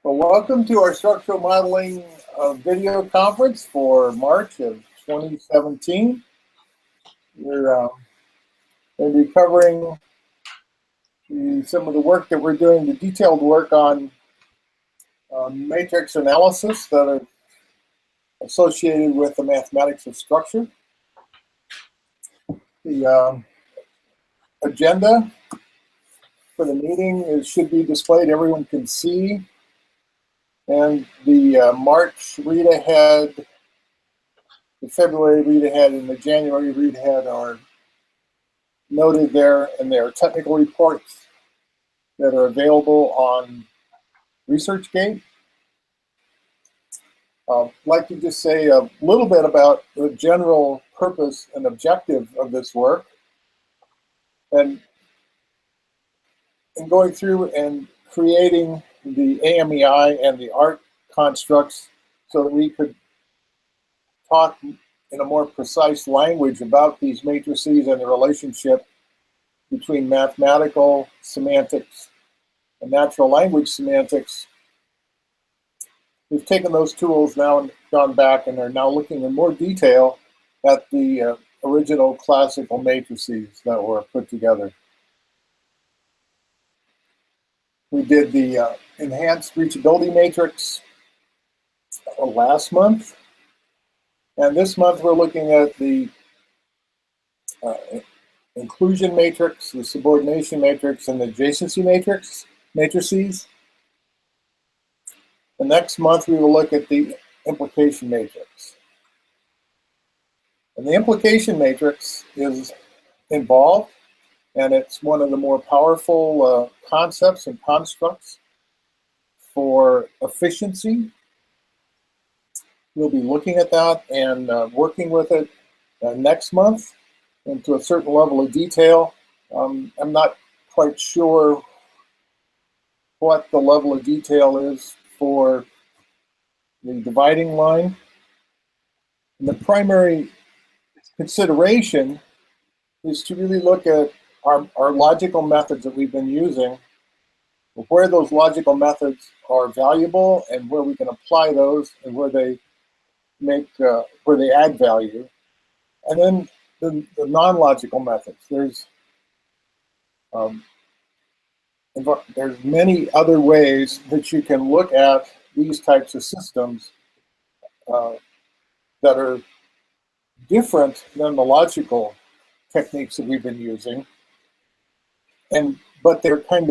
Well, welcome to our structural modeling video conference for March of 2017. We're going to be covering some of the work that we're doing, the detailed work on matrix analysis that are associated with the mathematics of structure. The agenda for the meeting should be displayed, everyone can see. And the March read ahead, the February read ahead, and the January read ahead are noted there, and there are technical reports that are available on ResearchGate. I'd like to just say a little bit about the general purpose and objective of this work, and going through and creating the AMEI and the ART constructs so that we could talk in a more precise language about these matrices and the relationship between mathematical semantics and natural language semantics. We've taken those tools now and gone back and are now looking in more detail at the original classical matrices that were put together. We did the enhanced reachability matrix last month, and this month we're looking at the inclusion matrix, the subordination matrix, and the adjacency matrices. The next month we will look at the implication matrix. And the implication matrix is involved, and it's one of the more powerful concepts and constructs for efficiency. We'll be looking at that and working with it next month, and to a certain level of detail. I'm not quite sure what the level of detail is for the dividing line. And the primary consideration is to really look at our logical methods that we've been using, where those logical methods are valuable and where we can apply those and where they add value. And then the non-logical methods. There's many other ways that you can look at these types of systems that are different than the logical techniques that we've been using, but they kind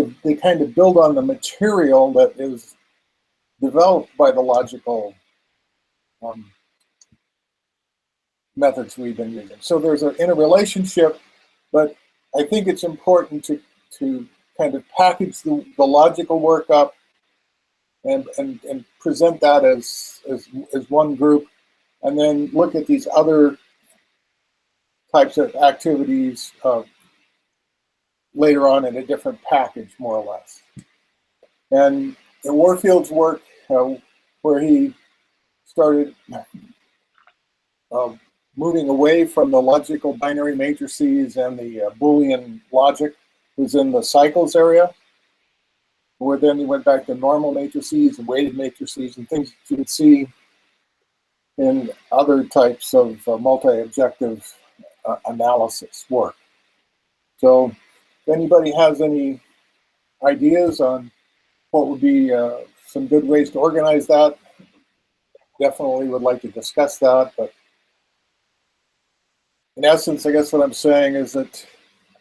of build on the material that is developed by the logical methods we've been using. So there's an interrelationship, but I think it's important to kind of package the logical work up and present that as one group, and then look at these other types of activities later on in a different package, more or less. And in Warfield's work, where he started moving away from the logical binary matrices and the Boolean logic, was in the cycles area, where then he went back to normal matrices and weighted matrices and things that you would see in other types of multi-objective analysis work. So if anybody has any ideas on what would be some good ways to organize that, definitely would like to discuss that. But in essence, I guess what I'm saying is that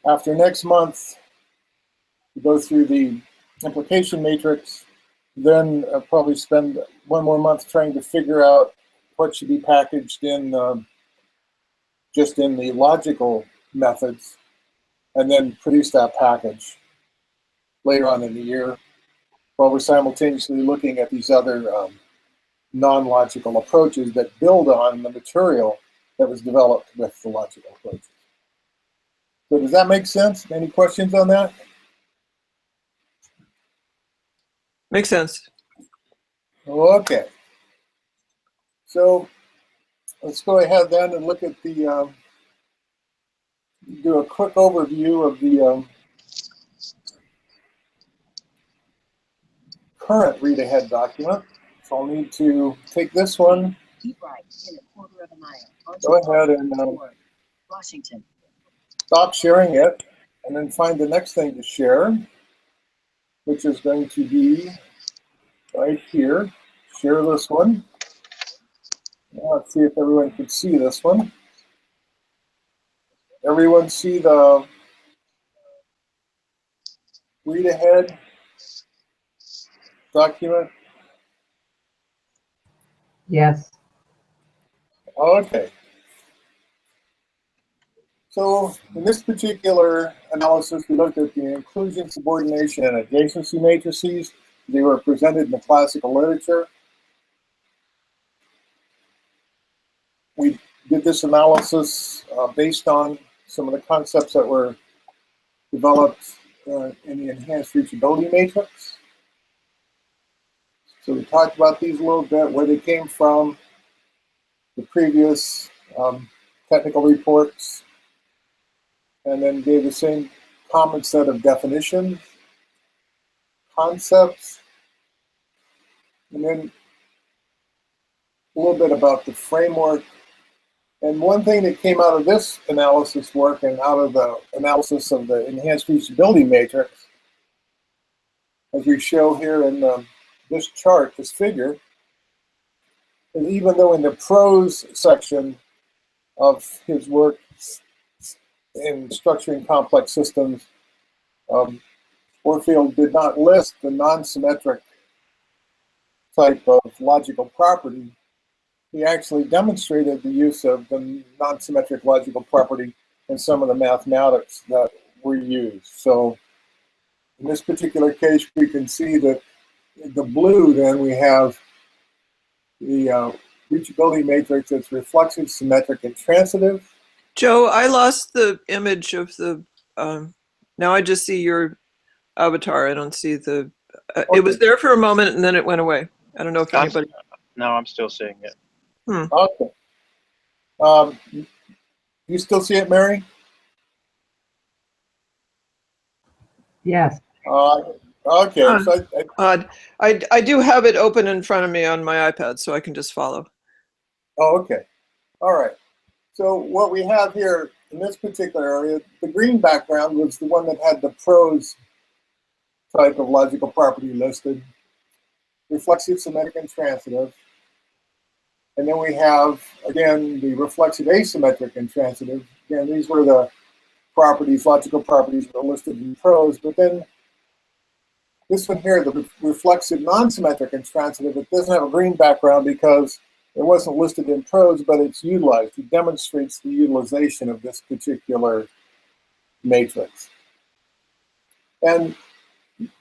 after next month, we go through the implication matrix, then probably spend one more month trying to figure out what should be packaged in just in the logical methods, and then produce that package later on in the year, while we're simultaneously looking at these other non-logical approaches that build on the material that was developed with the logical approaches. So does that make sense? Any questions on that? Makes sense. Okay. So let's go ahead then and look at the, do a quick overview of the current read-ahead document. So I'll need to take this one, Keep right in a quarter of a mile. go ahead and Washington. stop sharing it, and then find the next thing to share, which is going to be right here. Share this one. Now let's see if everyone can see this one. Everyone see the read-ahead document? Yes. Okay. So in this particular analysis, we looked at the inclusion, subordination, and adjacency matrices. They were presented in the classical literature. We did this analysis based on some of the concepts that were developed in the enhanced reachability matrix. So we talked about these a little bit, where they came from, the previous technical reports, and then gave the same common set of definitions, concepts, and then a little bit about the framework. And one thing that came out of this analysis work and out of the analysis of the enhanced reachability matrix, as we show here in this chart, this figure, is even though in the prose section of his work in structuring complex systems, Orfield did not list the non-symmetric type of logical property. He actually demonstrated the use of the non-symmetric logical property in some of the mathematics that were used. So in this particular case, we can see that in the blue, then we have the reachability matrix that's reflexive, symmetric, and transitive. Joe, I lost the image of the. Now I just see your avatar. I don't see the. It was there for a moment and then it went away. I don't know if anybody. No, I'm still seeing it. Okay. You still see it, Mary? Yes. Okay. So Odd. I do have it open in front of me on my iPad, so I can just follow. okay. All right. So what we have here in this particular area, the green background was the one that had the prose type of logical property listed, reflexive, symmetric, and transitive. And then we have, again, the reflexive, asymmetric, and transitive. Again, these were the properties, logical properties that were listed in prose. But then this one here, the reflexive, non-symmetric, and transitive, it doesn't have a green background because it wasn't listed in prose, but it's utilized. It demonstrates the utilization of this particular matrix. And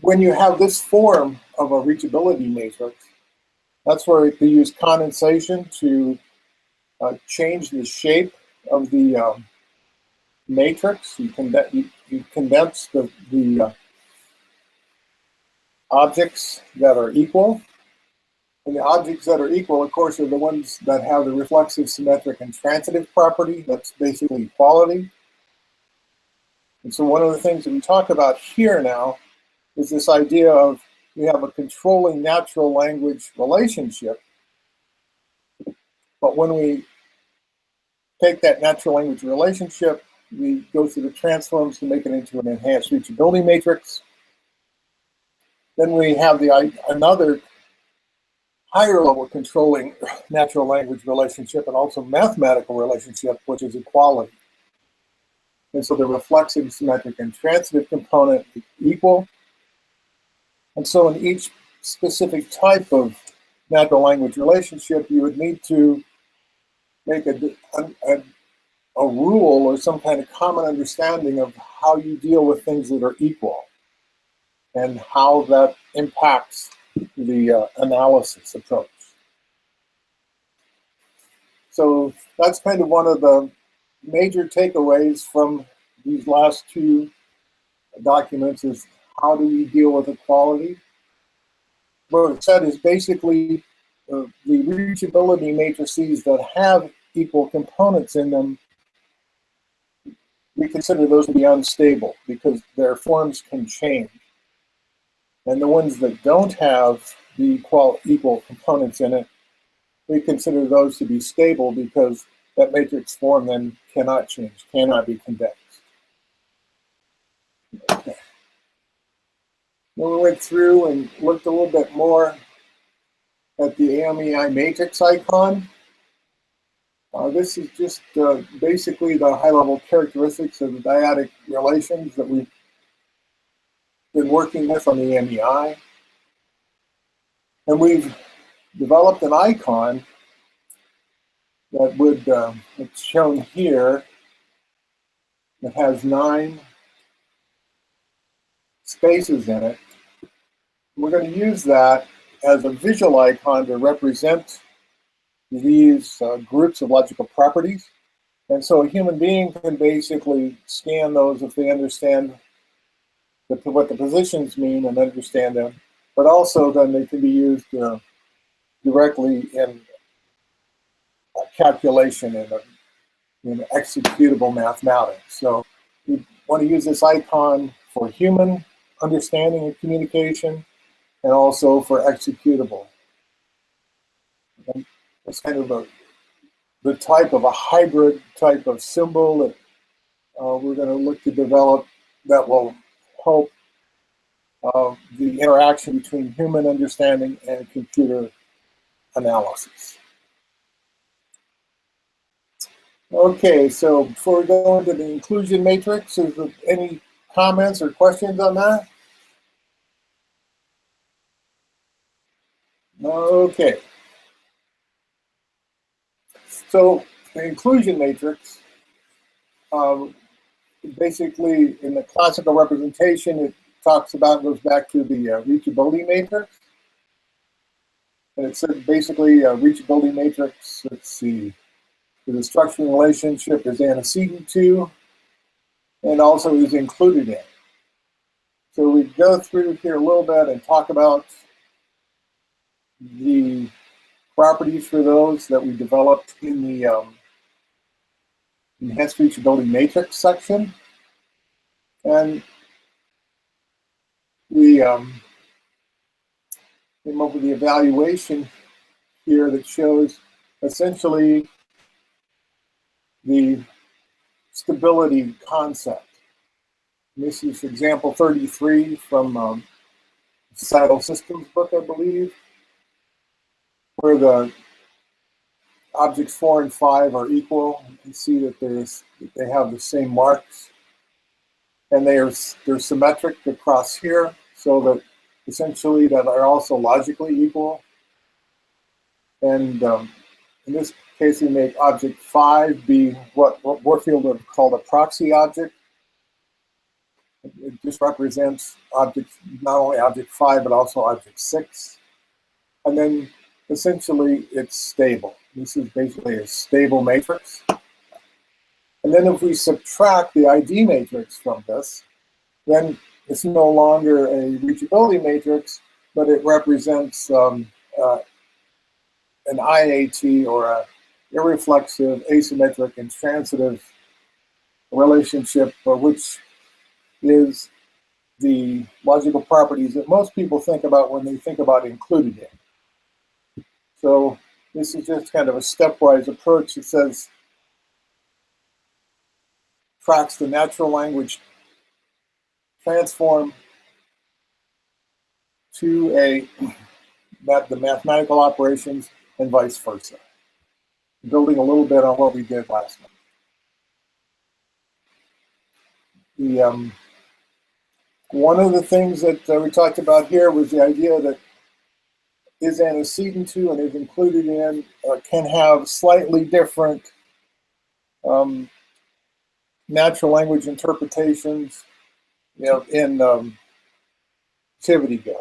when you have this form of a reachability matrix, that's where you use condensation to change the shape of the matrix. You condense the objects that are equal. And the objects that are equal, of course, are the ones that have the reflexive, symmetric, and transitive property. That's basically equality. And so one of the things that we talk about here now is this idea of we have a controlling natural language relationship. But when we take that natural language relationship, we go through the transforms to make it into an enhanced reachability matrix. Then we have another higher level controlling natural language relationship and also mathematical relationship, which is equality. And so the reflexive, symmetric, and transitive component equal. And so in each specific type of natural language relationship, you would need to make a rule or some kind of common understanding of how you deal with things that are equal and how that impacts the analysis approach. So that's kind of one of the major takeaways from these last two documents is how do we deal with equality? What it said is basically the reachability matrices that have equal components in them, we consider those to be unstable because their forms can change. And the ones that don't have the equal components in it, we consider those to be stable because that matrix form then cannot change, cannot be condensed. Okay. Then we went through and looked a little bit more at the AMEI matrix icon. This is just basically the high-level characteristics of the dyadic relations that we've been working with on the AMEI. And we've developed an icon that would, it's shown here, that has 9 spaces in it. We're going to use that as a visual icon to represent these groups of logical properties. And so a human being can basically scan those if they understand what the positions mean and understand them, but also then they can be used directly in calculation in executable mathematics. So we want to use this icon for human understanding and communication, and also for executable. And it's kind of the type of a hybrid type of symbol that we're going to look to develop that will help the interaction between human understanding and computer analysis. Okay, so before we go into the inclusion matrix, is there any comments or questions on that? Okay. So the inclusion matrix, basically in the classical representation, it talks about, goes back to the reachability matrix. And it said basically reachability matrix, let's see, the structuring relationship is antecedent to, and also is included in. So we go through here a little bit and talk about the properties for those that we developed in the enhanced reachability matrix section. And we came up with the evaluation here that shows essentially the stability concept. And this is example 33 from Societal Systems book, I believe, where the objects 4 and 5 are equal. You can see that they have the same marks, and they're symmetric across here, so that essentially that are also logically equal. And in this case, we make object 5 be what Warfield would have called a proxy object. It just represents object, not only object 5, but also object 6. And then essentially it's stable. This is basically a stable matrix. And then if we subtract the ID matrix from this, then it's no longer a reachability matrix, but it represents an IAT, or a irreflexive, asymmetric, intransitive relationship, which is the logical properties that most people think about when they think about included in. So this is just kind of a stepwise approach that says, tracks the natural language transform to the mathematical operations and vice versa. Building a little bit on what we did last month. One of the things that we talked about here was the idea that is antecedent to and is included in can have slightly different natural language interpretations, in ActivityGo.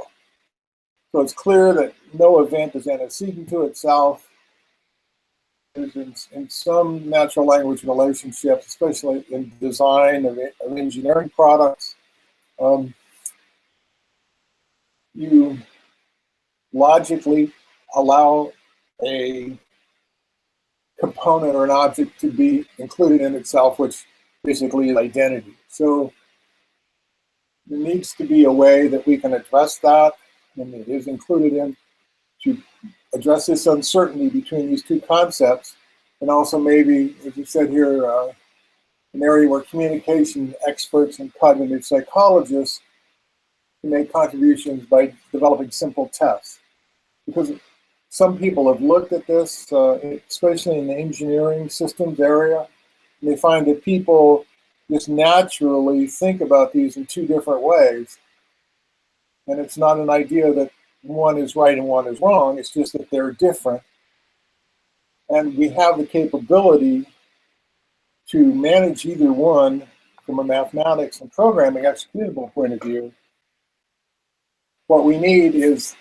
So it's clear that no event is antecedent to itself. In some natural language relationships, especially in design of engineering products, you logically allow a component or an object to be included in itself, which basically is identity. So there needs to be a way that we can address that, and it is included in to address this uncertainty between these two concepts, and also maybe, as you said here, an area where communication experts and cognitive psychologists can make contributions by developing simple tests. Because some people have looked at this, especially in the engineering systems area, and they find that people just naturally think about these in two different ways. And it's not an idea that one is right and one is wrong, it's just that they're different. And we have the capability to manage either one from a mathematics and programming executable point of view. What we need is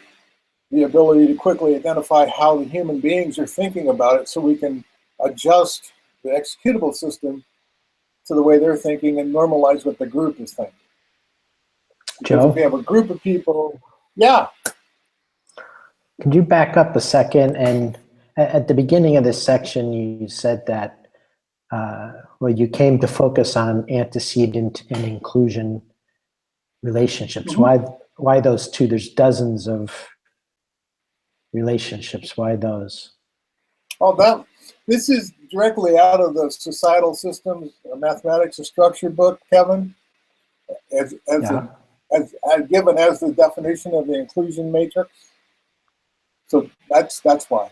the ability to quickly identify how the human beings are thinking about it so we can adjust the executable system to the way they're thinking and normalize what the group is thinking. Because Joe? if we have a group of people, yeah. Could you back up a second? And at the beginning of this section, you said that, well, you came to focus on antecedent and inclusion relationships. Why those two? There's dozens of relationships. Why those? Oh, this is directly out of the Societal Systems Mathematics of Structure book, Kevin, as given as the definition of the inclusion matrix. So that's why.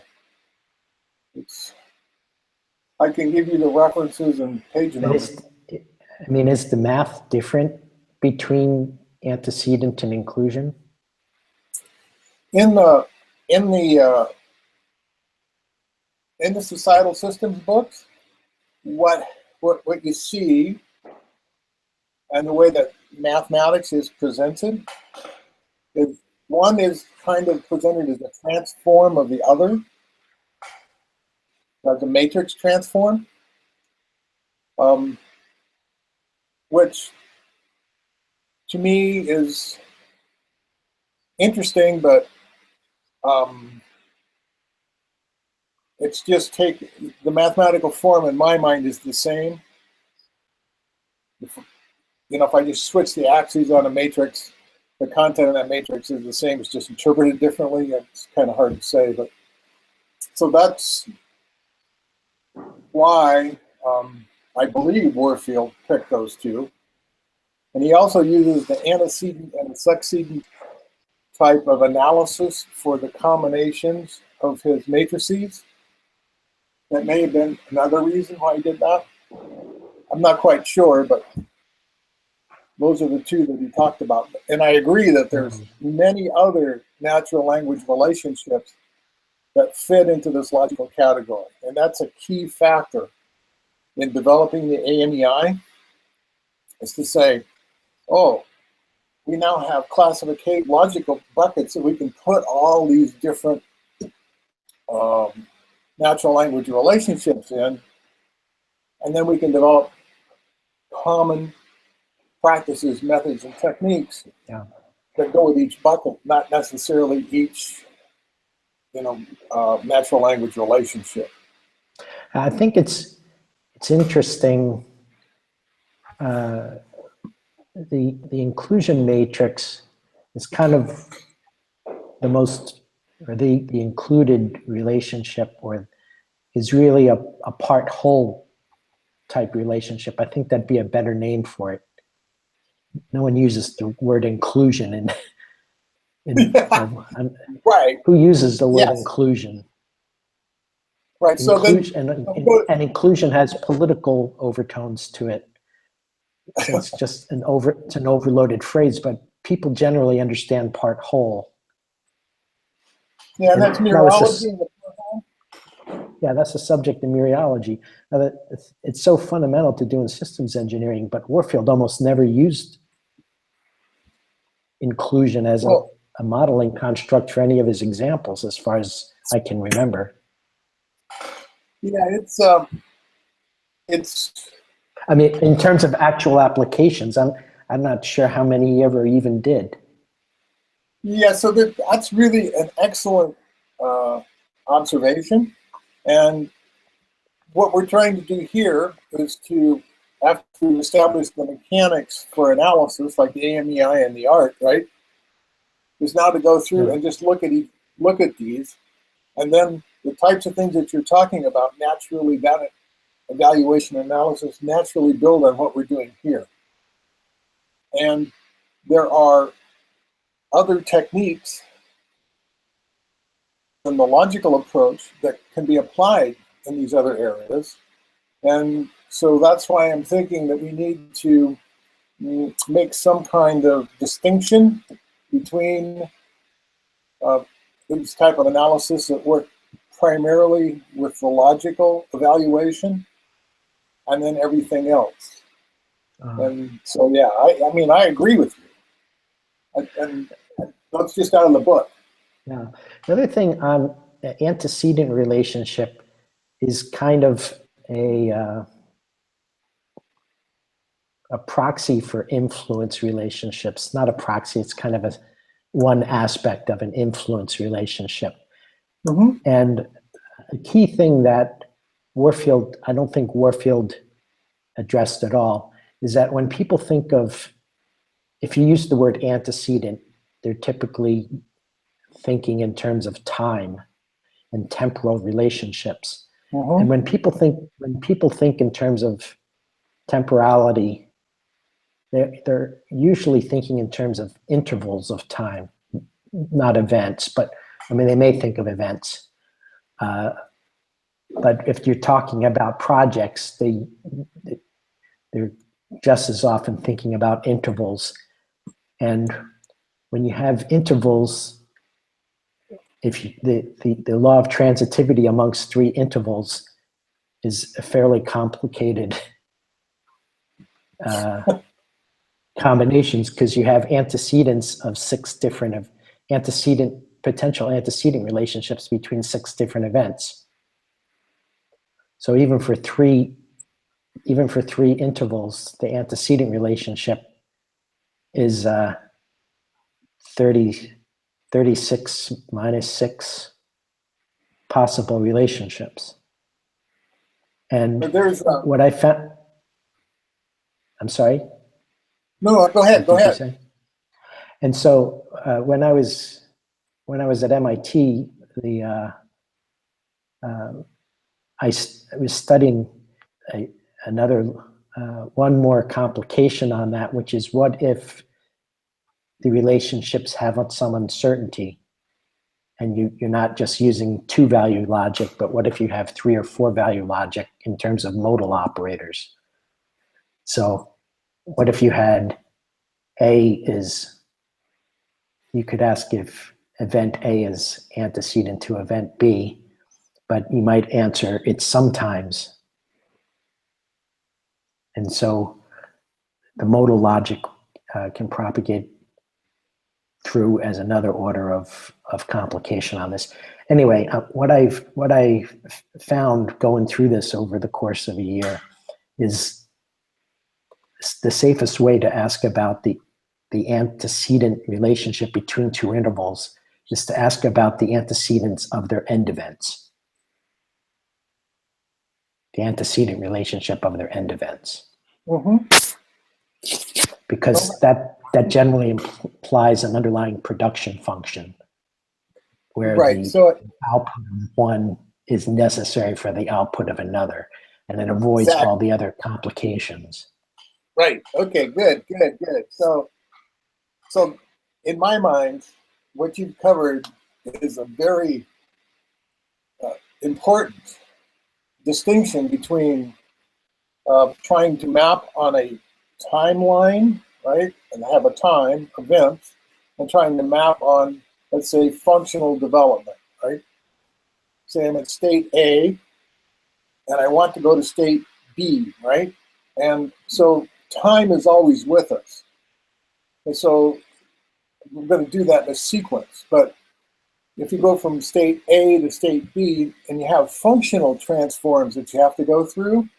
I can give you the references and page numbers. Is the math different between antecedent and inclusion? In the Societal Systems books, what you see and the way that mathematics is presented is one is kind of presented as a transform of the other, as a matrix transform, which to me is interesting, but it's just the mathematical form in my mind is the same. If I just switch the axes on a matrix, the content of that matrix is the same, it's just interpreted differently. It's kind of hard to say, but so that's why I believe Warfield picked those two. And he also uses the antecedent and the succedent type of analysis for the combinations of his matrices. That may have been another reason why he did that. I'm not quite sure, but those are the two that he talked about. And I agree that there's many other natural language relationships that fit into this logical category. And that's a key factor in developing the AMEI, is to say, oh, we now have classification logical buckets that we can put all these different natural language relationships in, and then we can develop common practices, methods, and techniques that go with each bucket, not necessarily each natural language relationship. I think it's interesting. The inclusion matrix is kind of the most, or the included relationship, or is really a part whole type relationship. I think that'd be a better name for it. No one uses the word inclusion Right. Who uses the word inclusion? Right. So and inclusion has political overtones to it. It's just it's an overloaded phrase, but people generally understand part whole. Yeah, and that's mereology. That's the subject in mereology. Now it's so fundamental to doing systems engineering, but Warfield almost never used inclusion as a modeling construct for any of his examples, as far as I can remember. Yeah, it's. I mean, in terms of actual applications, I'm not sure how many he ever even did. Yeah, so that's really an excellent observation. And what we're trying to do here is to after we establish the mechanics for analysis, like the AMEI and the ART, right, is now to go through and just look at these, and then the types of things that you're talking about naturally, that evaluation analysis naturally build on what we're doing here. And there are other techniques than the logical approach that can be applied in these other areas. And so that's why I'm thinking that we need to make some kind of distinction between this type of analysis that work primarily with the logical evaluation and then everything else. And so, yeah, I mean, I agree with you. And that's just out of the book. Yeah. The other thing on the antecedent relationship is kind of a proxy for influence relationships. Not a proxy, it's kind of one aspect of an influence relationship. Mm-hmm. And a key thing that Warfield, I don't think Warfield addressed at all, is that when people think of, if you use the word antecedent, they're typically thinking in terms of time and temporal relationships. Mm-hmm. And when people think in terms of temporality, they're usually thinking in terms of intervals of time, not events, but I mean, they may think of events. But if you're talking about projects, they're just as often thinking about intervals. And when you have intervals, if the law of transitivity amongst three intervals is a fairly complicated combinations, because you have antecedents of 6 different potential antecedent relationships between 6 different events. So even for three intervals, the antecedent relationship is 36 minus 6 possible relationships. And But there's what I found, I'm sorry? no, go ahead. Go What did you ahead. say? And so when I was at MIT, I was studying another one more complication on that, which is what if the relationships have some uncertainty, and you're not just using 2-value logic, but what if you have 3 or 4-value logic in terms of modal operators? So what if you had you could ask if event A is antecedent to event B, but you might answer it's sometimes. And so the modal logic can propagate through as another order of complication on this. Anyway, what I found going through this over the course of a year is the safest way to ask about the antecedent relationship between 2 intervals is to ask about the antecedents of their end events. The antecedent relationship of their end events. Mm-hmm. Because that generally implies an underlying production function where Right. the So output of one is necessary for the output of another, and it avoids Exactly. all the other complications. right. Okay. Good. So in my mind, what you've covered is a very important distinction between trying to map on a timeline, right, and have a time event, and trying to map on, let's say, functional development, right? Say I'm at state A, and I want to go to state B, right? And so time is always with us. And so we're going to do that in a sequence. But if you go from state A to state B and you have functional transforms that you have to go through,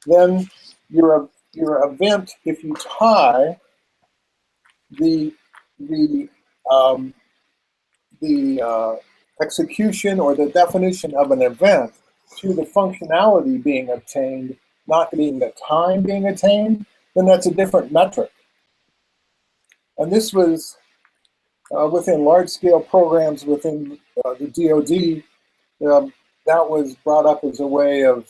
then your event, if you tie the execution or the definition of an event to the functionality being obtained, not being the time being attained, then that's a different metric. And this was within large-scale programs within the DoD. That was brought up as a way of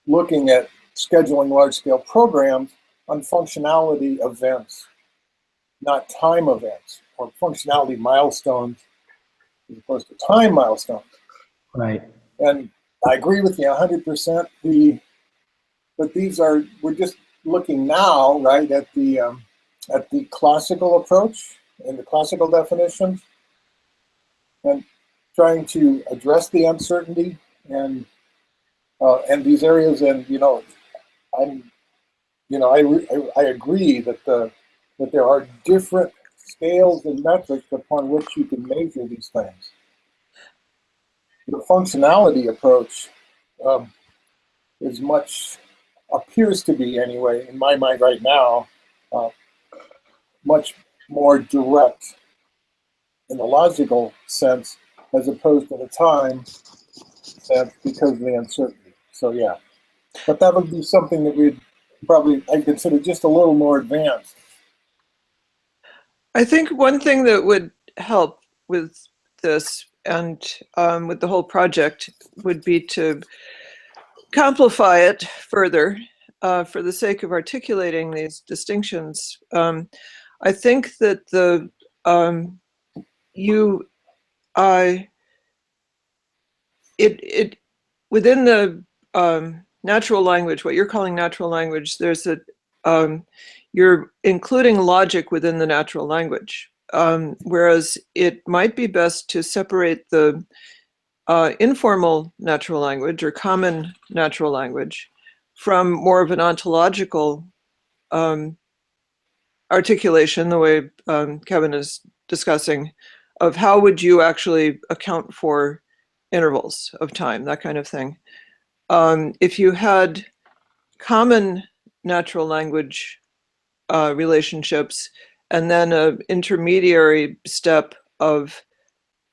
looking at scheduling large-scale programs on functionality events, not time events, or functionality milestones as opposed to time milestones. Right. And I agree with you 100%. But these are, we're just looking now, right, at the classical approach and the classical definitions, and trying to address the uncertainty and these areas. And I agree that there are different scales and metrics upon which you can measure these things. The functionality approach is appears to be anyway, in my mind right now, much more direct in the logical sense as opposed to the time sense because of the uncertainty. So yeah, but that would be something that I'd consider just a little more advanced. I think one thing that would help with this and with the whole project would be to simplify it further for the sake of articulating these distinctions. I think that within the natural language, what you're calling natural language, there's you're including logic within the natural language, whereas it might be best to separate the informal natural language or common natural language from more of an ontological articulation, the way Kevin is discussing, of how would you actually account for intervals of time, that kind of thing. If you had common natural language relationships and then an intermediary step of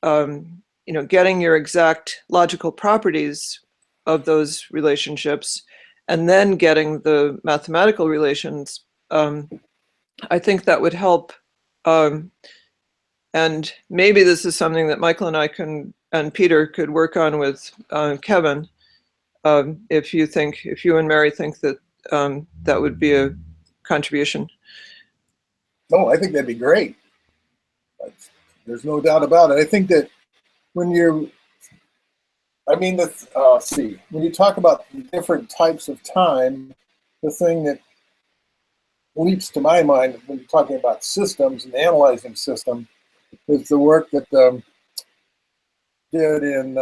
getting your exact logical properties of those relationships and then getting the mathematical relations, I think that would help. And maybe this is something that Michael and I and Peter could work on with Kevin. If you and Mary think that that would be a contribution. No, I think that'd be great. There's no doubt about it. I think that when you talk about different types of time, the thing that leaps to my mind when you're talking about systems and analyzing systems is the work that did in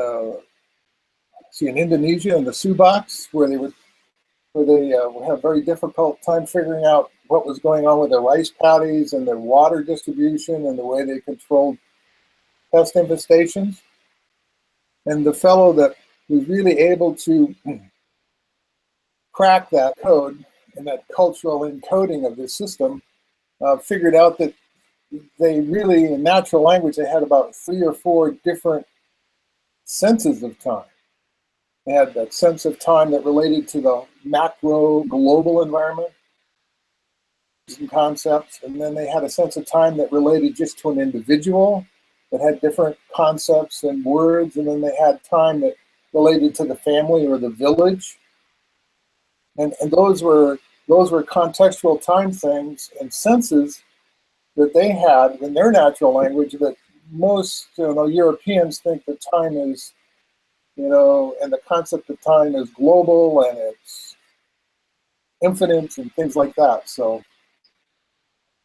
Indonesia in the Subaks, where they would have very difficult time figuring out what was going on with their rice paddies and their water distribution and the way they controlled pest infestations. And the fellow that was really able to crack that code and that cultural encoding of the system figured out that they really, in natural language, they had about 3 or 4 different senses of time. They had that sense of time that related to the macro global environment and concepts, and then they had a sense of time that related just to an individual that had different concepts and words, and then they had time that related to the family or the village. And those were contextual time things and senses that they had in their natural language that most Europeans think that time is, and the concept of time is global and it's infinite and things like that. So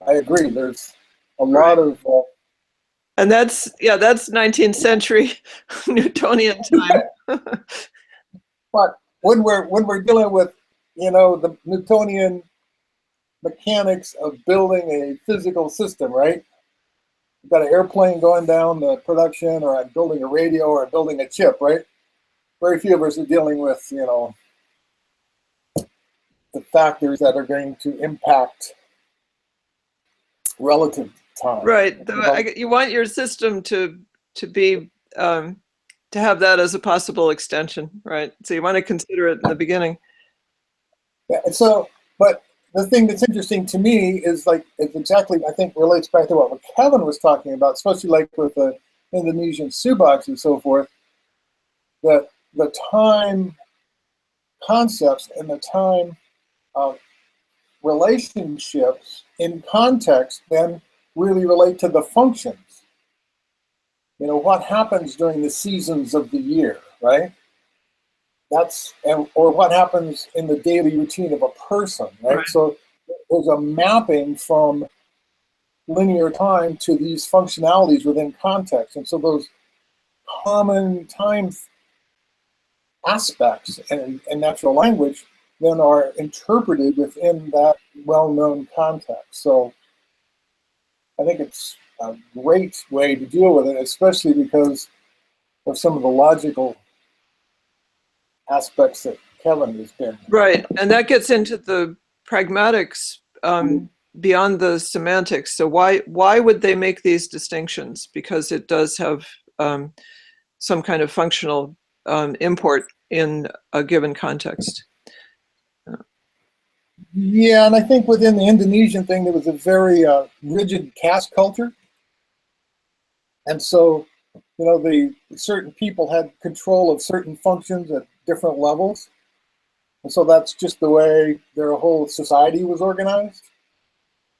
I agree. There's a lot of and that's 19th century Newtonian time. But when we're dealing with the Newtonian mechanics of building a physical system, right? You've got an airplane going down the production, or I'm building a radio, or I'm building a chip, right? Very few of us are dealing with the factors that are going to impact relative time. Right. You want your system to be to to have that as a possible extension, right? So you want to consider it in the beginning. Yeah, and so, but the thing that's interesting to me is like, it's exactly, I think, relates back to what Kevin was talking about, especially like with the Indonesian Subaks and so forth, that the time concepts and the time relationships in context then really relate to the functions. You know, what happens during the seasons of the year, right? Or what happens in the daily routine of a person, right? Right. So there's a mapping from linear time to these functionalities within context. And so those common time aspects in natural language then are interpreted within that well-known context. So I think it's a great way to deal with it, especially because of some of the logical aspects that Kevin has been. Right, and that gets into the pragmatics beyond the semantics. So why would they make these distinctions? Because it does have some kind of functional import in a given context. Yeah, and I think within the Indonesian thing, there was a very rigid caste culture. And so, you know, certain people had control of certain functions at different levels. And so that's just the way their whole society was organized.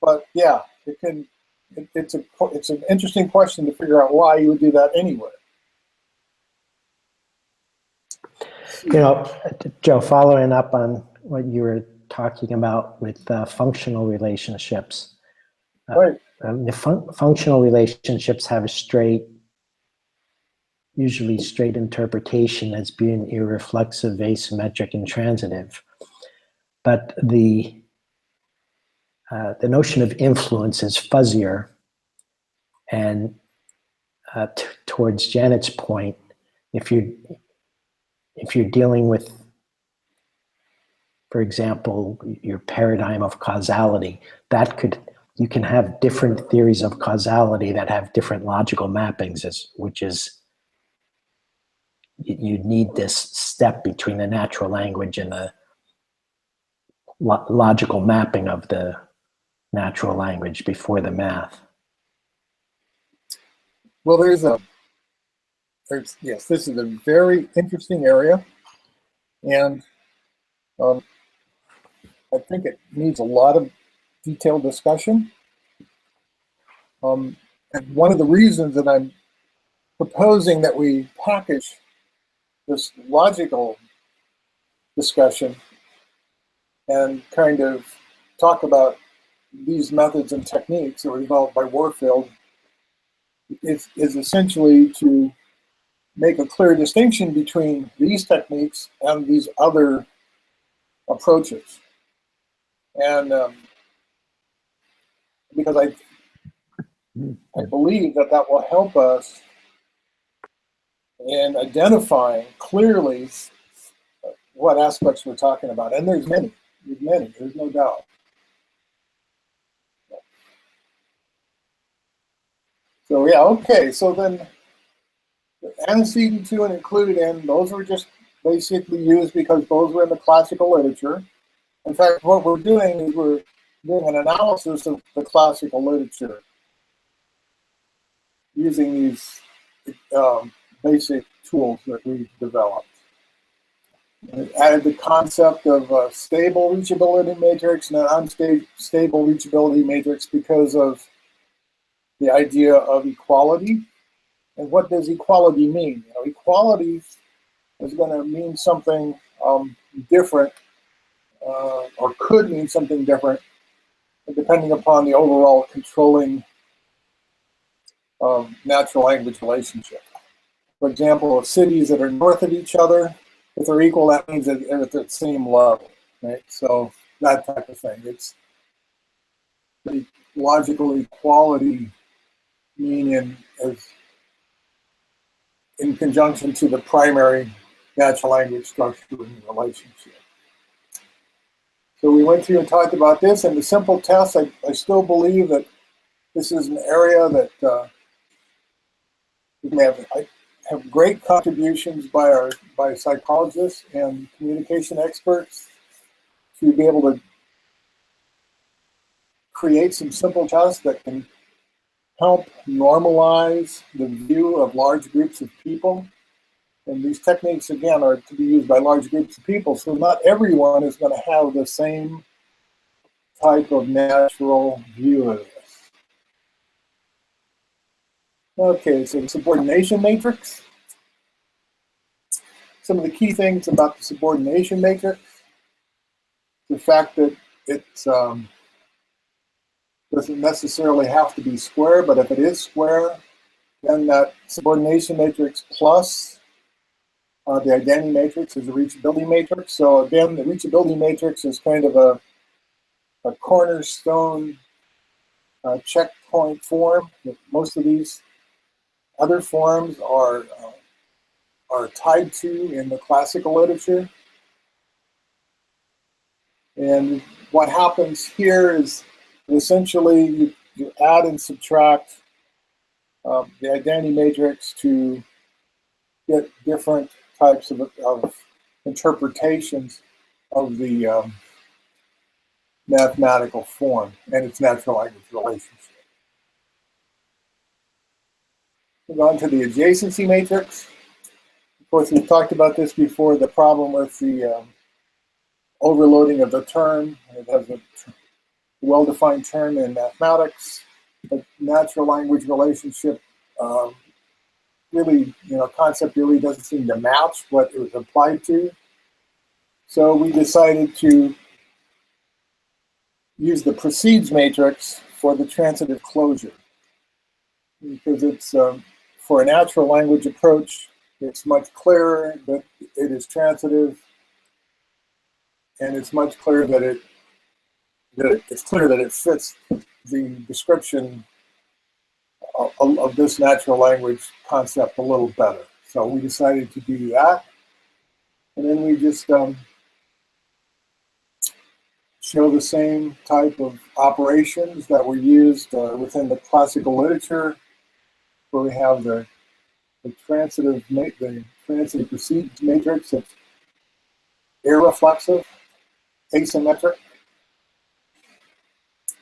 But yeah, it's an interesting question to figure out why you would do that anyway. You know, Joe, following up on what you were talking about with functional relationships. Right. The functional relationships have usually straight interpretation as being irreflexive, asymmetric, and transitive. But the notion of influence is fuzzier. And towards Janet's point, if you're dealing with, for example, your paradigm of causality, you can have different theories of causality that have different logical mappings, which is you need this step between the natural language and the logical mapping of the natural language before the math. Well, yes, this is a very interesting area, and I think it needs a lot of detailed discussion. And one of the reasons that I'm proposing that we package this logical discussion and kind of talk about these methods and techniques that were developed by Warfield is essentially to make a clear distinction between these techniques and these other approaches. And because I believe that will help us in identifying clearly what aspects we're talking about. And there's many, there's no doubt. So yeah, okay, so then the antecedent to and included in, those were just basically used because those were in the classical literature. In fact, what we're doing is we're doing an analysis of the classical literature using these basic tools that we've developed. And added the concept of a stable reachability matrix and an unstable reachability matrix because of the idea of equality. And what does equality mean? You know, equality is going to mean something different, or could mean something different, depending upon the overall controlling natural language relationship. For example, cities that are north of each other, if they're equal, that means that they're at the same level, right? So that type of thing. It's the logical equality meaning as in conjunction to the primary natural language structure in the relationship. So we went through and talked about this, and the simple test, I still believe that this is an area that we may have, have great contributions by psychologists and communication experts to be able to create some simple tests that can help normalize the view of large groups of people. And these techniques, again, are to be used by large groups of people, so not everyone is going to have the same type of natural view of this. Okay, so the subordination matrix. Some of the key things about the subordination matrix: the fact that it doesn't necessarily have to be square, but if it is square, then that subordination matrix plus the identity matrix is a reachability matrix. So again, the reachability matrix is kind of a cornerstone checkpoint form that most of these other forms are tied to in the classical literature. And what happens here is essentially you add and subtract the identity matrix to get different types of interpretations of the mathematical form and its natural language relationship. Move on to the adjacency matrix. Of course, we've talked about this before, the problem with the overloading of the term. It has a well-defined term in mathematics, but natural language relationship really, concept really doesn't seem to match what it was applied to. So we decided to use the precedes matrix for the transitive closure, because it's for a natural language approach, it's much clearer that it is transitive, and it's much clearer that it fits the description of this natural language concept a little better. So we decided to do that, and then we just show the same type of operations that were used within the classical literature, where we have the transitive precedes matrix. It's irreflexive, asymmetric,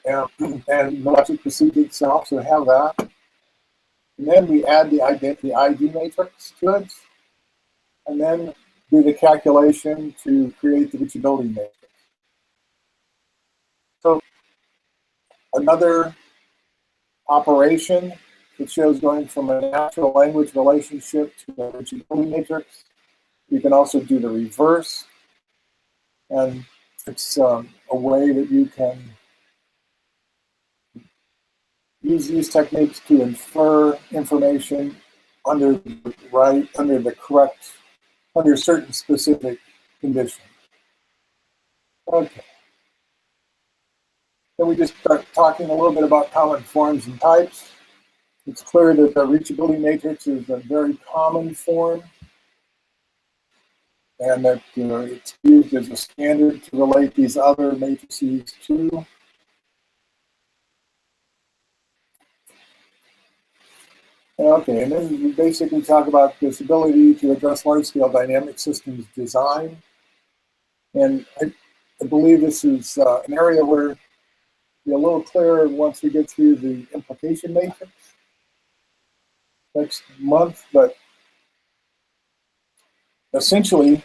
and the logic precedes itself, so we have that. And then we add the ID matrix to it, and then do the calculation to create the reachability matrix. So another operation that shows going from a natural language relationship to a reachability matrix. You can also do the reverse, and it's a way that you can use these techniques to infer information under certain specific conditions. Okay. Then we just start talking a little bit about common forms and types. It's clear that the reachability matrix is a very common form, and that it's used as a standard to relate these other matrices to. Okay, and then we basically talk about this ability to address large-scale dynamic systems design. And I believe this is an area where it'll be a little clearer once we get through the implication matrix next month. But essentially,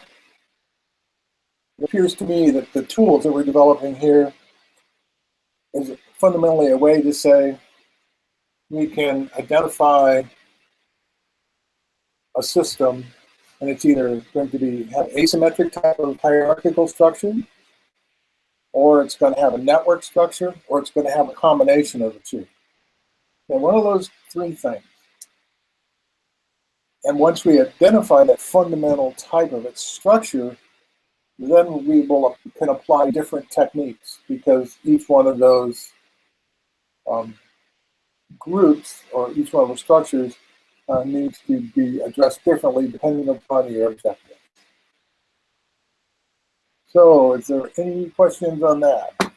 it appears to me that the tools that we're developing here is fundamentally a way to say, we can identify a system, and it's either going to have asymmetric type of hierarchical structure, or it's going to have a network structure, or it's going to have a combination of the two. And one of those three things. And once we identify that fundamental type of its structure, then we can apply different techniques, because each one of those groups, or each one of the structures, needs to be addressed differently depending upon your objective. So, is there any questions on that?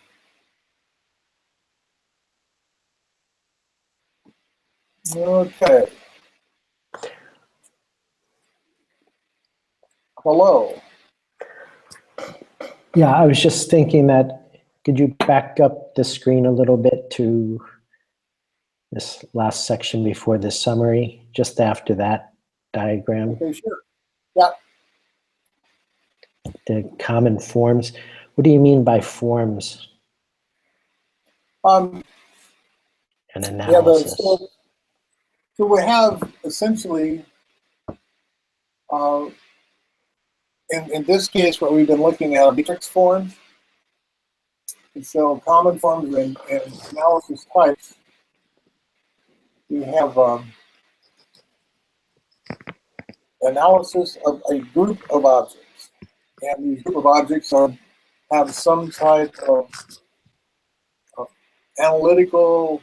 Okay. Hello. Yeah, I was just thinking that, could you back up the screen a little bit to this last section before the summary, just after that diagram, Okay, sure. Yeah. the common forms? What do you mean by forms Um, and yeah, analysis? so we have essentially, uh, in this case, what we've been looking at are matrix forms. And so common forms and analysis types, we have analysis of a group of objects. And these group of objects have some type of analytical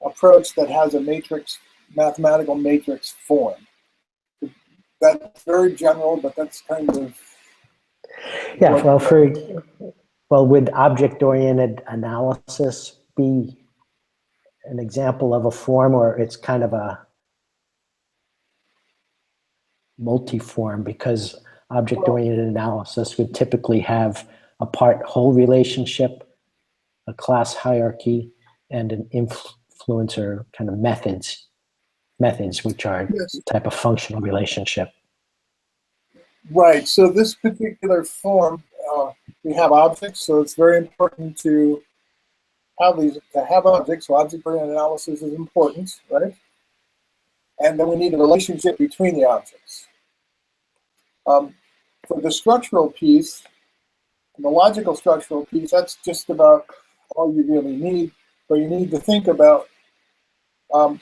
approach that has a matrix, mathematical matrix form. That's very general, but that's kind of Yeah, what, well, would object-oriented analysis be an example of a form, or it's kind of a multi-form, because object-oriented analysis would typically have a part-whole relationship, a class hierarchy, and an influencer kind of methods, which are yes. a type of functional relationship. Right. So this particular form, we have objects, so it's very important to have objects. So object-oriented analysis is important, right? And then we need a relationship between the objects. For the structural piece, the logical structural piece, that's just about all you really need. But you need to think about the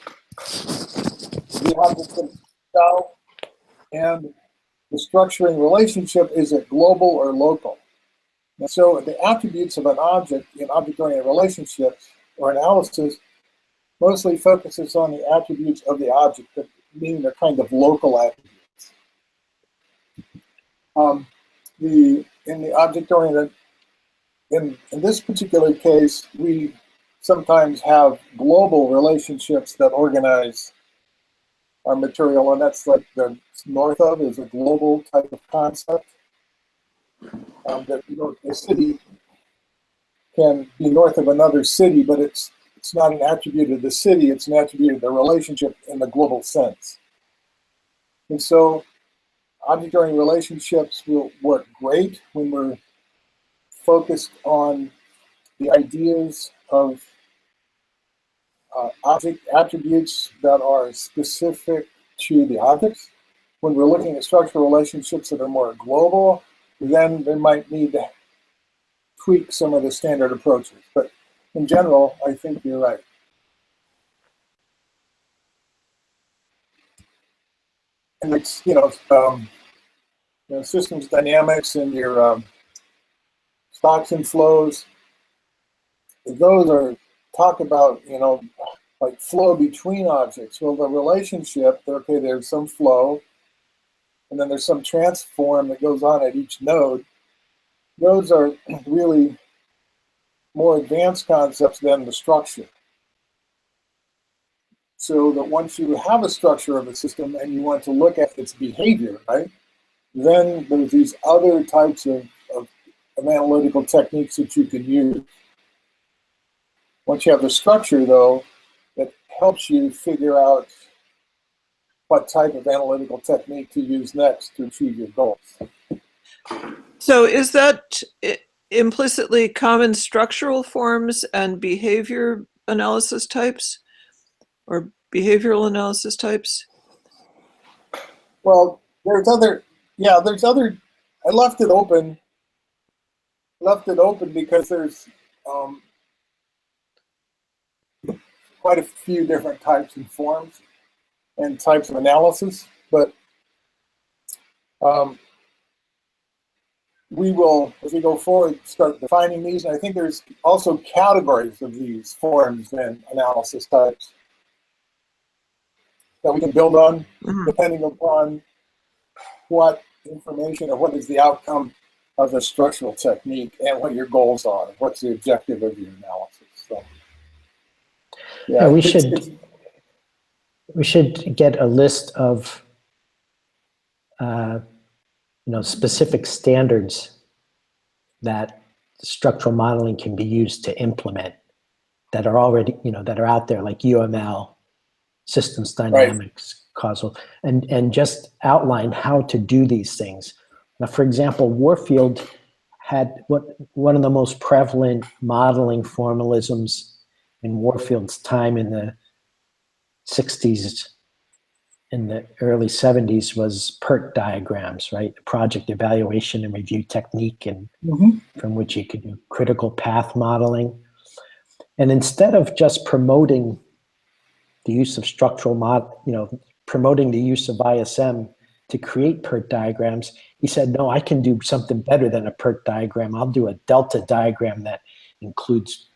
objects themselves, and the structuring relationship, is it global or local? And so the attributes of an object in object-oriented relationships or analysis mostly focuses on the attributes of the object, meaning they're kind of local attributes. In the object-oriented, in this particular case, we sometimes have global relationships that organize our material, and that's like the north of is a global type of concept. That a city can be north of another city, but it's not an attribute of the city, it's an attribute of the relationship in the global sense. And so object-oriented relationships will work great when we're focused on the ideas of object attributes that are specific to the objects. When we're looking at structural relationships that are more global, then they might need to tweak some of the standard approaches. But in general, I think you're right. And it's, systems dynamics and your stocks and flows, those are talk about, like flow between objects. Well, the relationship, okay, there's some flow, and then there's some transform that goes on at each node. Those are really more advanced concepts than the structure. So that once you have a structure of a system and you want to look at its behavior, right, then there's these other types of analytical techniques that you can use. Once you have the structure, though, it helps you figure out what type of analytical technique to use next to achieve your goals. So is that implicitly common structural forms and behavior analysis types, or behavioral analysis types? Well, there's other, I left it open because there's quite a few different types and forms and types of analysis, but we will, as we go forward, start defining these. And I think there's also categories of these forms and analysis types that we can build on, depending upon what information or what is the outcome of the structural technique and what your goals are, what's the objective of your analysis. So, yeah, we should get a list of specific standards that structural modeling can be used to implement that are already, that are out there, like UML, systems dynamics, causal, and just outline how to do these things. Now, for example, Warfield had one of the most prevalent modeling formalisms in Warfield's time in the 60s, in the early 70s, was PERT diagrams, right? Project evaluation and review technique, and from which you could do critical path modeling. And instead of just promoting the use of structural promoting the use of ISM to create PERT diagrams, he said, no, I can do something better than a PERT diagram. I'll do a delta diagram that includes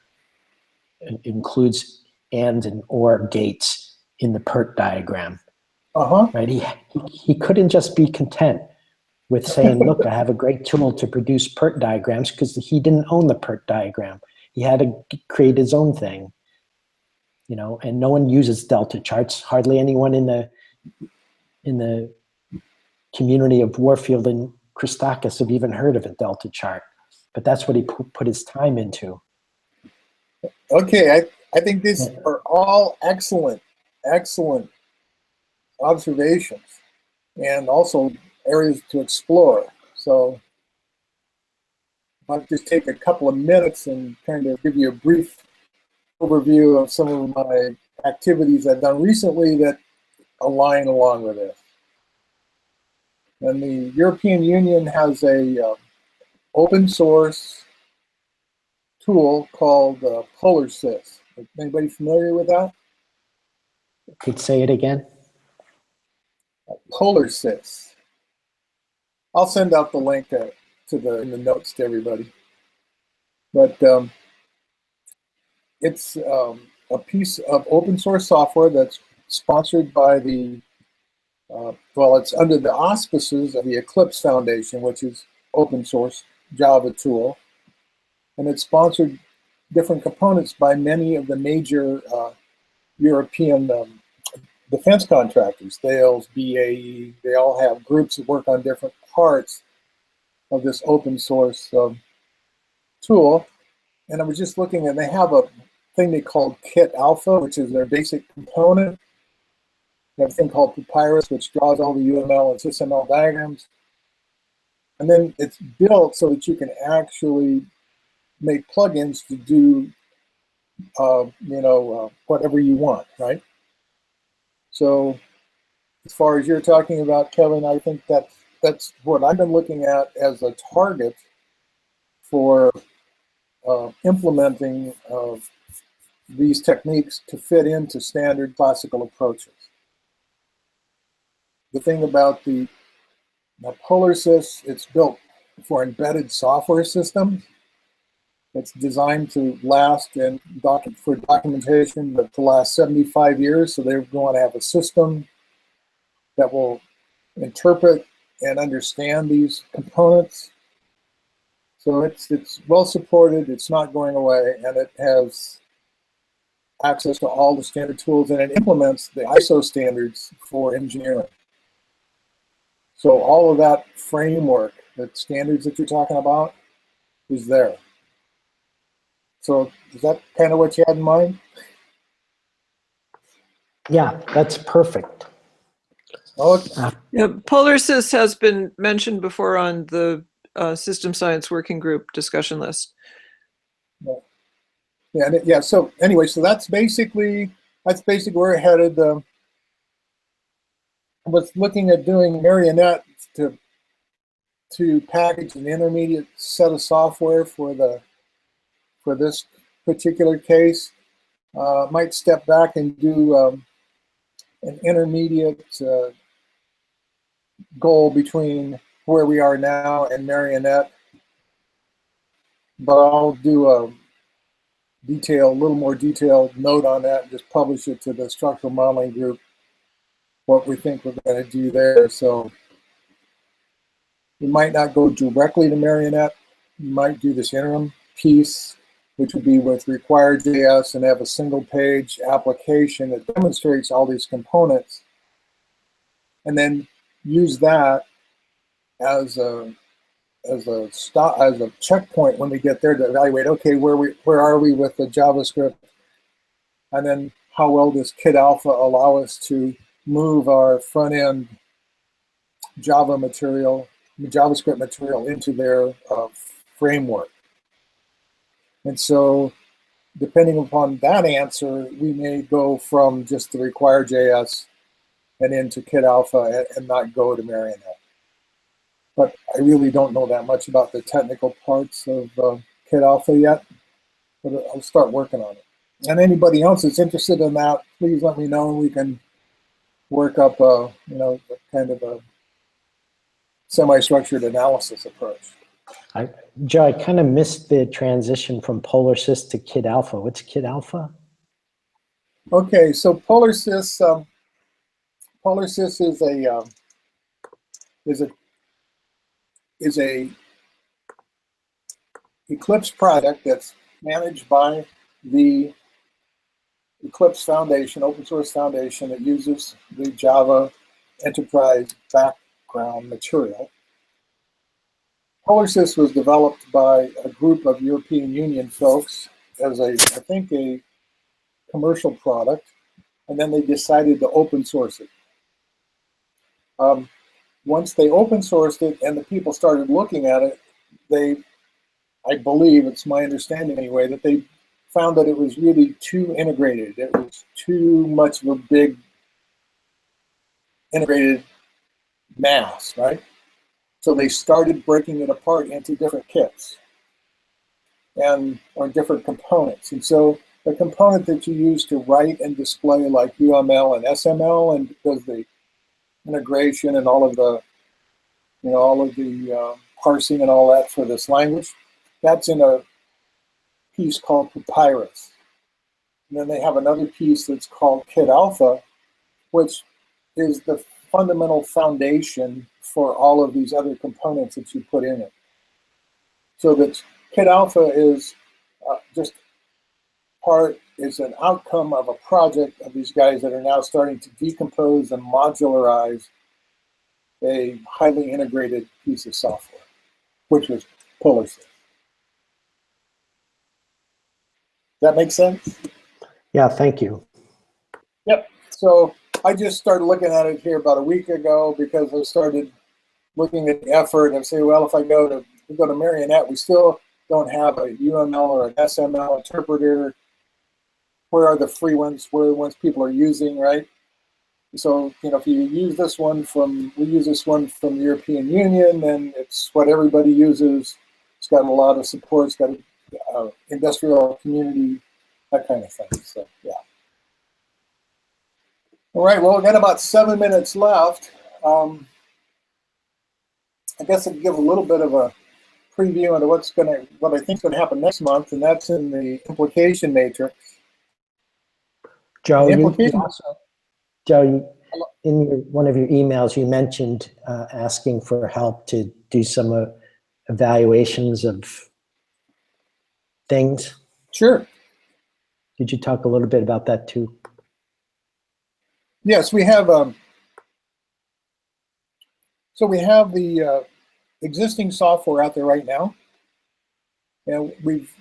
and or gates in the PERT diagram. Right? He couldn't just be content with saying, look, I have a great tool to produce PERT diagrams, because he didn't own the PERT diagram. He had to create his own thing, and no one uses delta charts. Hardly anyone in the community of Warfield and Christakis have even heard of a delta chart, but that's what he put his time into. Okay, I think these are all excellent observations, and also areas to explore. So I'll just take a couple of minutes and kind of give you a brief overview of some of my activities I've done recently that align along with this. And the European Union has a open source tool called PolarSys. Anybody familiar with that? Could say it again? PolarSys. I'll send out the link in the notes to everybody. But it's a piece of open source software that's sponsored by the it's under the auspices of the Eclipse Foundation, which is open source Java tool, and it sponsored different components by many of the major European defense contractors, Thales, BAE. They all have groups that work on different parts of this open source tool. And I was just looking, and they have a thing they call Kit Alpha, which is their basic component. They have a thing called Papyrus, which draws all the UML and SysML diagrams. And then it's built so that you can actually make plugins to do, whatever you want, right? So as far as you're talking about, Kevin, I think that's what I've been looking at as a target for implementing these techniques to fit into standard classical approaches. The thing about the PolarSys, it's built for embedded software systems. It's designed to last and for documentation, but to last 75 years. So they're going to have a system that will interpret and understand these components. So it's well supported, it's not going away, and it has access to all the standard tools, and it implements the ISO standards for engineering. So all of that framework, the standards that you're talking about, is there. So is that kind of what you had in mind? Yeah, that's perfect. Okay. Yeah, PolarSys has been mentioned before on the System Science Working Group discussion list. Yeah. So anyway, so that's basically where we're headed. I was looking at doing Marionette to package an intermediate set of software for this particular case. Might step back and do an intermediate goal between where we are now and Marionette. But I'll do a little more detailed note on that and just publish it to the structural modeling group, what we think we're going to do there. So we might not go directly to Marionette. We might do this interim piece, which would be with Require.js, and have a single-page application that demonstrates all these components, and then use that as a stop, as a checkpoint when we get there to evaluate, okay, where are we with the JavaScript, and then how well does Kit Alpha allow us to move our front end JavaScript material into their framework. And so, depending upon that answer, we may go from just the require JS and into Kit Alpha and not go to Marionette. But I really don't know that much about the technical parts of Kit Alpha yet, but I'll start working on it. And anybody else that's interested in that, please let me know, and we can work up a, kind of a semi-structured analysis approach. Joe, I kind of missed the transition from PolarSys to Kit Alpha. What's Kit Alpha? Okay, so PolarSys is a Eclipse product that's managed by the Eclipse Foundation, open source foundation that uses the Java Enterprise background material. PolarSys was developed by a group of European Union folks as I think a commercial product, and then they decided to open source it. Once they open sourced it and the people started looking at it, I believe, it's my understanding anyway, that they found that it was really too integrated. It was too much of a big integrated mass, right? So they started breaking it apart into different kits or different components. And so the component that you use to write and display like UML and SML and does the integration and all of the parsing and all that for this language, that's in a piece called Papyrus. And then they have another piece that's called Kit Alpha, which is the fundamental foundation for all of these other components that you put in it. So that Kit Alpha is is an outcome of a project of these guys that are now starting to decompose and modularize a highly integrated piece of software, which was PolarSys. That make sense? Yeah, thank you. Yep. So I just started looking at it here about a week ago because I started looking at the effort and say, well, if I go to Marionette, we still don't have a UML or an SML interpreter. Where are the free ones? Where are the ones people are using, right? So, if you use this one we use this one from the European Union, then it's what everybody uses. It's got a lot of support. It's got an industrial community, that kind of thing. So, yeah. All right, well, we've got about 7 minutes left. I guess I'll give a little bit of a preview into what I think is going to happen next month, and that's in the implication matrix. Joe, in one of your emails, you mentioned asking for help to do some evaluations of things. Sure. Could you talk a little bit about that too? Yes, we have. So we have the existing software out there right now, and we've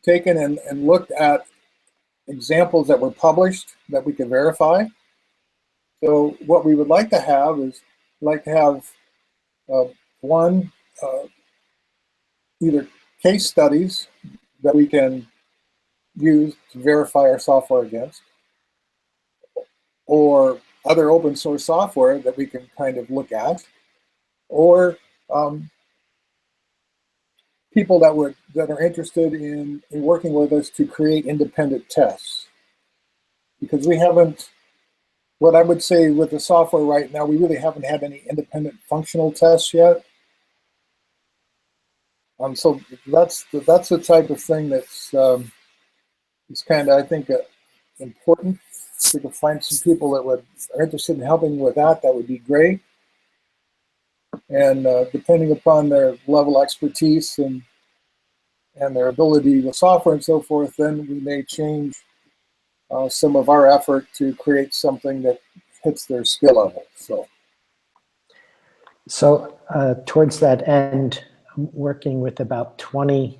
taken and looked at examples that were published that we could verify. So what we would like to have is either case studies that we can use to verify our software against, or other open source software that we can kind of look at, or people that are interested in working with us to create independent tests. Because we haven't, what I would say with the software right now, we really haven't had any independent functional tests yet. So that's the type of thing that's is kind of, I think, important. If we can find some people that are interested in helping with that, that would be great. And depending upon their level of expertise and their ability with software and so forth, then we may change some of our effort to create something that hits their skill level. So, So towards that end, I'm working with about 20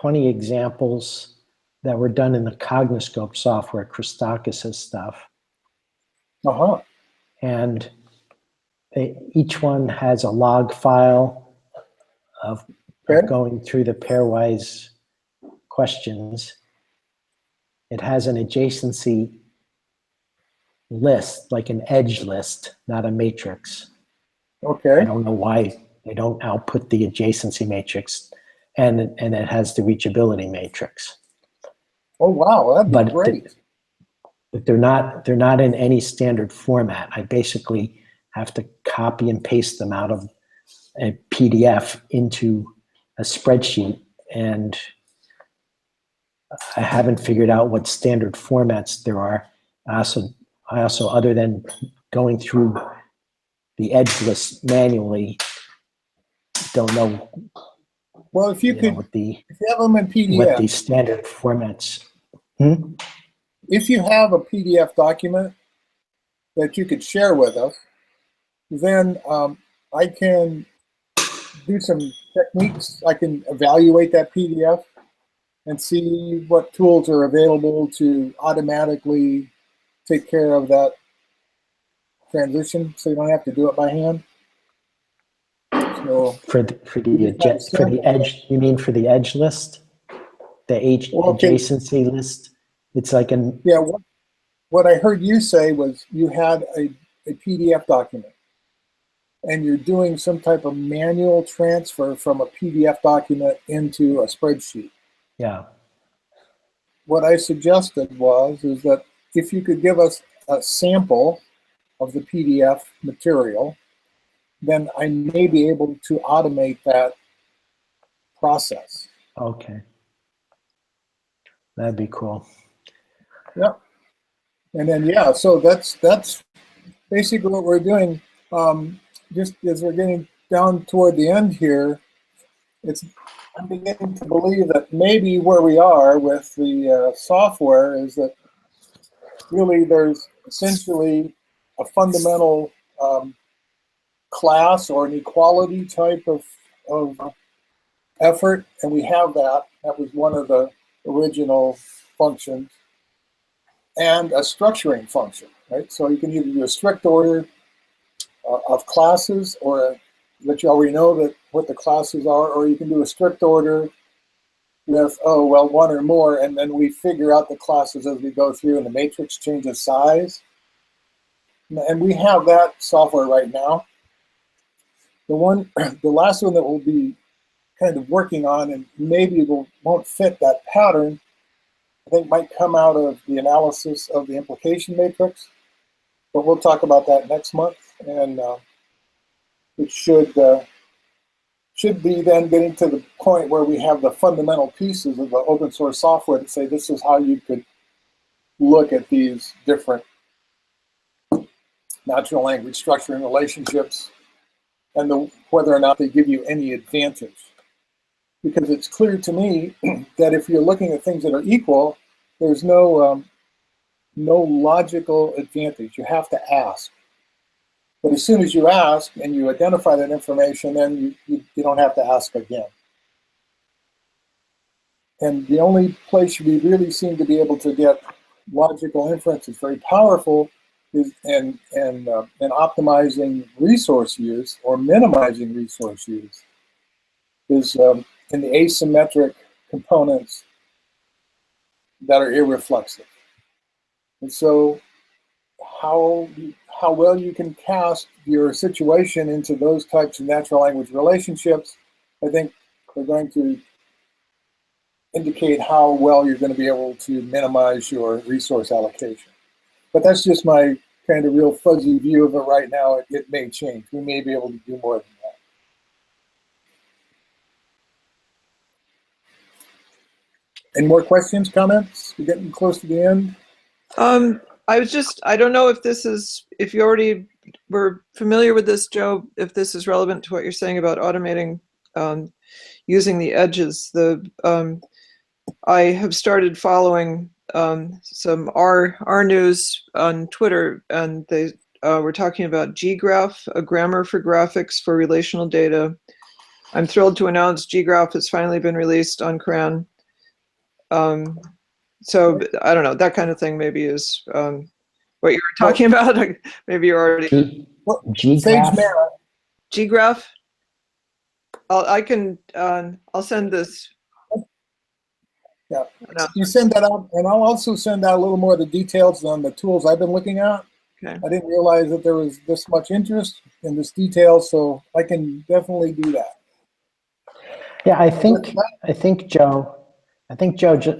examples that were done in the Cognoscope software, Christakis' stuff. Uh-huh. And each one has a log file of Okay. going through the pairwise questions. It has an adjacency list, like an edge list, not a matrix. I Okay. don't know why they don't output the adjacency matrix, and it has the reachability matrix. Oh, wow. That'd be But great. But they're not in any standard format. I basically have to copy and paste them out of a PDF into a spreadsheet, and I haven't figured out what standard formats there are. I also, other than going through the edge list manually, don't know, Well, if you could, what the if you have them in PDF, standard formats. Hmm? if you have a PDF document that you could share with us, then I can do some techniques. I can evaluate that PDF and see what tools are available to automatically take care of that transition, so you don't have to do it by hand. So For the edge, you mean for the edge list, the okay. adjacency list? It's like an Yeah, what I heard you say was you had a PDF document and you're doing some type of manual transfer from a PDF document into a spreadsheet. yeah. What I suggested is that if you could give us a sample of the PDF material, then I may be able to automate that process. Okay, that'd be cool. Yep. And then, yeah, so that's basically what we're doing. Just as we're getting down toward the end here, I'm beginning to believe that maybe where we are with the software is that really there's essentially a fundamental class or an equality type of effort, and we have that. That was one of the original functions, and a structuring function, right? So you can either do a strict order of classes, or that you already know that what the classes are, or you can do a strict order with, oh, well, one or more, and then we figure out the classes as we go through, and the matrix changes size. And we have that software right now. The last one that we'll be kind of working on, and maybe won't fit that pattern, I think might come out of the analysis of the implication matrix, but we'll talk about that next month, and it should be then getting to the point where we have the fundamental pieces of the open source software to say this is how you could look at these different natural language structuring relationships and whether or not they give you any advantage. Because it's clear to me that if you're looking at things that are equal, there's no logical advantage. You have to ask. But as soon as you ask and you identify that information, then you don't have to ask again. And the only place we really seem to be able to get logical inference is very powerful is in optimizing resource use or minimizing resource use is in the asymmetric components that are irreflexive. And so how well you can cast your situation into those types of natural language relationships, I think are going to indicate how well you're going to be able to minimize your resource allocation. But that's just my kind of real fuzzy view of it right now. It may change. We may be able to do more than that. Any more questions, comments? We're getting close to the end. I don't know if you already were familiar with this, Joe, if this is relevant to what you're saying about automating using the edges. I have started following some R news on Twitter, and they we're talking about ggraph, a grammar for graphics for relational data. I'm thrilled to announce ggraph has finally been released on CRAN. So I don't know, that kind of thing maybe is what you were talking about. Maybe you're already Sage G-graph? Mara, ggraph. I'll send this. Yeah. No, you send that out, and I'll also send out a little more of the details on the tools I've been looking at. okay. I didn't realize that there was this much interest in this detail, so I can definitely do that. Yeah, I think Joe,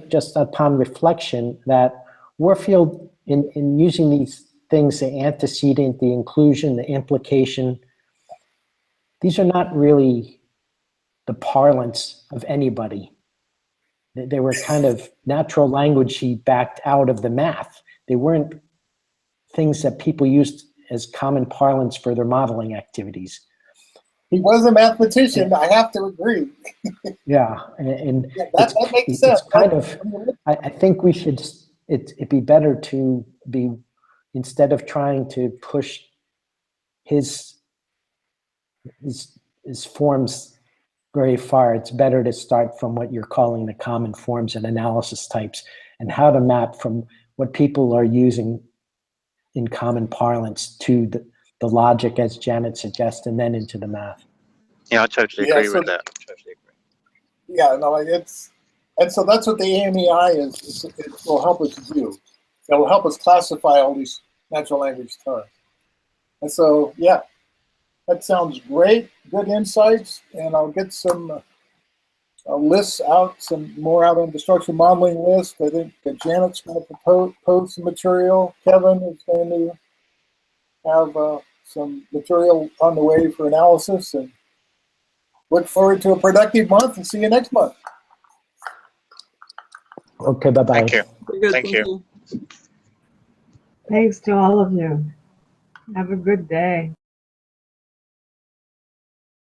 just upon reflection, that Warfield, in using these things, the antecedent, the inclusion, the implication, these are not really the parlance of anybody. They were kind of natural language he backed out of the math. They weren't things that people used as common parlance for their modeling activities. He was a mathematician, I have to agree. Yeah, and Yeah, that makes sense. it's kind of, I think we should, it'd be better to be, instead of trying to push his forms very far, it's better to start from what you're calling the common forms and analysis types, and how to map from what people are using in common parlance to the logic, as Janet suggests, and then into the math. Yeah, I totally Yeah, agree so with that. Totally agree. Yeah, no, and so that's what the AMEI is. It will help us do. It will help us classify all these natural language terms. And so, yeah, that sounds great. Good insights, and I'll get some lists out, some more out on the structural modeling list. I think that Janet's going to propose some material. Kevin is going to have some material on the way for analysis, and look forward to a productive month, and see you next month. Okay, bye-bye. Thank you. Very good, Thank you. Thanks to all of you. Have a good day.